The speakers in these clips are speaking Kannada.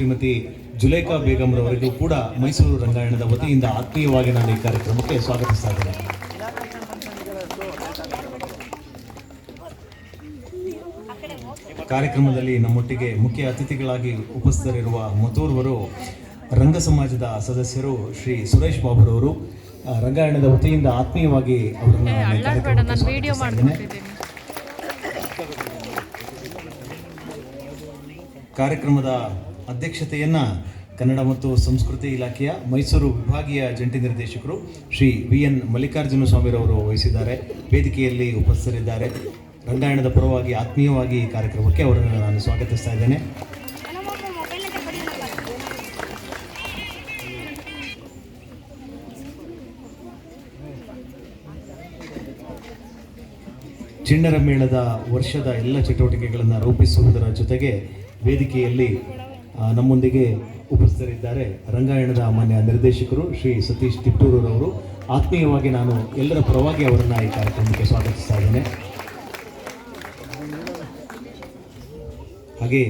ಶ್ರೀಮತಿ ಜುಲೇಖಾ ಬೇಗಂರವರಿಗೂ ಕೂಡ ಮೈಸೂರು ರಂಗಾಯಣದ ವತಿಯಿಂದ ಆತ್ಮೀಯವಾಗಿ ನಾನು ಈ ಕಾರ್ಯಕ್ರಮಕ್ಕೆ ಸ್ವಾಗತಿಸ್ತಾ ಇದ್ದೇನೆ. ಕಾರ್ಯಕ್ರಮದಲ್ಲಿ ನಮ್ಮೊಟ್ಟಿಗೆ ಮುಖ್ಯ ಅತಿಥಿಗಳಾಗಿ ಉಪಸ್ಥಿತರಿರುವ ಮತ್ತೋರ್ವರು ರಂಗ ಸಮಾಜದ ಸದಸ್ಯರು ಶ್ರೀ ಸುರೇಶ್ ಬಾಬುರವರು. ರಂಗಾಯಣದ ವತಿಯಿಂದ ಆತ್ಮೀಯವಾಗಿ ಅವರನ್ನು ಕಾರ್ಯಕ್ರಮದ ಅಧ್ಯಕ್ಷತೆಯನ್ನ ಕನ್ನಡ ಮತ್ತು ಸಂಸ್ಕೃತಿ ಇಲಾಖೆಯ ಮೈಸೂರು ವಿಭಾಗೀಯ ಜಂಟಿ ನಿರ್ದೇಶಕರು ಶ್ರೀ VN ಮಲ್ಲಿಕಾರ್ಜುನ ಸ್ವಾಮಿರವರು ವಹಿಸಿದ್ದಾರೆ. ವೇದಿಕೆಯಲ್ಲಿ ಉಪಸ್ಥಿತರಿದ್ದಾರೆ. ರಂಗಾಯಣದ ಪರವಾಗಿ ಆತ್ಮೀಯವಾಗಿ ಈ ಕಾರ್ಯಕ್ರಮಕ್ಕೆ ಅವರನ್ನು ನಾನು ಸ್ವಾಗತಿಸ್ತಾ ಇದ್ದೇನೆ. ಚಿಣ್ಣರ ಮೇಳದ ವರ್ಷದ ಎಲ್ಲ ಚಟುವಟಿಕೆಗಳನ್ನು ರೂಪಿಸುವುದರ ಜೊತೆಗೆ ವೇದಿಕೆಯಲ್ಲಿ ನಮ್ಮೊಂದಿಗೆ ಉಪಸ್ಥಿತರಿದ್ದಾರೆ ರಂಗಾಯಣದ ಮಾನ್ಯ ನಿರ್ದೇಶಕರು ಶ್ರೀ ಸತೀಶ್ ತಿಪ್ಟೂರವರು. ಆತ್ಮೀಯವಾಗಿ ನಾನು ಎಲ್ಲರ ಪರವಾಗಿ ಅವರನ್ನು ಈ ಕಾರ್ಯಕ್ರಮಕ್ಕೆ ಸ್ವಾಗತಿಸ್ತಾ ಇದ್ದೇನೆ. ಹಾಗೆ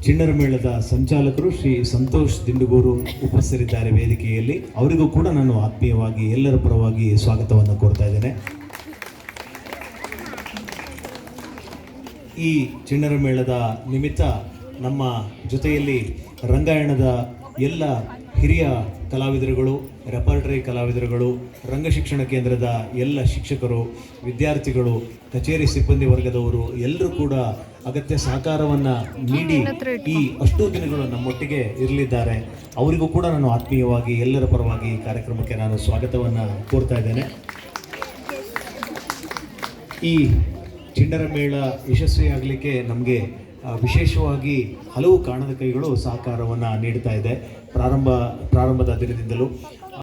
ಚಿಣ್ಣರ ಮೇಳದ ಸಂಚಾಲಕರು ಶ್ರೀ ಸಂತೋಷ್ ದಿಂಡುಗೂರು ಉಪಸ್ಥಿತರಿದ್ದಾರೆ ವೇದಿಕೆಯಲ್ಲಿ. ಅವರಿಗೂ ಕೂಡ ನಾನು ಆತ್ಮೀಯವಾಗಿ ಎಲ್ಲರ ಪರವಾಗಿ ಸ್ವಾಗತವನ್ನು ಕೋರ್ತಾ ಇದ್ದೇನೆ. ಈ ಚಿಣ್ಣರ ಮೇಳದ ನಿಮಿತ್ತ ನಮ್ಮ ಜೊತೆಯಲ್ಲಿ ರಂಗಾಯಣದ ಎಲ್ಲ ಹಿರಿಯ ಕಲಾವಿದರುಗಳು, ರೆಪರ್ಟರಿ ಕಲಾವಿದರುಗಳು, ರಂಗಶಿಕ್ಷಣ ಕೇಂದ್ರದ ಎಲ್ಲ ಶಿಕ್ಷಕರು, ವಿದ್ಯಾರ್ಥಿಗಳು, ಕಚೇರಿ ಸಿಬ್ಬಂದಿ ವರ್ಗದವರು ಎಲ್ಲರೂ ಕೂಡ ಅಗತ್ಯ ಸಹಕಾರವನ್ನು ನೀಡಿ ಈ ಅಷ್ಟೂ ದಿನಗಳು ನಮ್ಮೊಟ್ಟಿಗೆ ಇರಲಿದ್ದಾರೆ. ಅವರಿಗೂ ಕೂಡ ನಾನು ಆತ್ಮೀಯವಾಗಿ ಎಲ್ಲರ ಪರವಾಗಿ ಈ ಕಾರ್ಯಕ್ರಮಕ್ಕೆ ನಾನು ಸ್ವಾಗತವನ್ನು ಕೋರ್ತಾ ಇದ್ದೇನೆ. ಈ ಚಿಣ್ಣರ ಮೇಳ ಯಶಸ್ವಿಯಾಗಲಿಕ್ಕೆ ನಮಗೆ ವಿಶೇಷವಾಗಿ ಹಲವು ಕಾರಣದ ಕೈಗಳು ಸಹಕಾರವನ್ನು ನೀಡ್ತಾ ಇದೆ. ಪ್ರಾರಂಭದ ದಿನದಿಂದಲೂ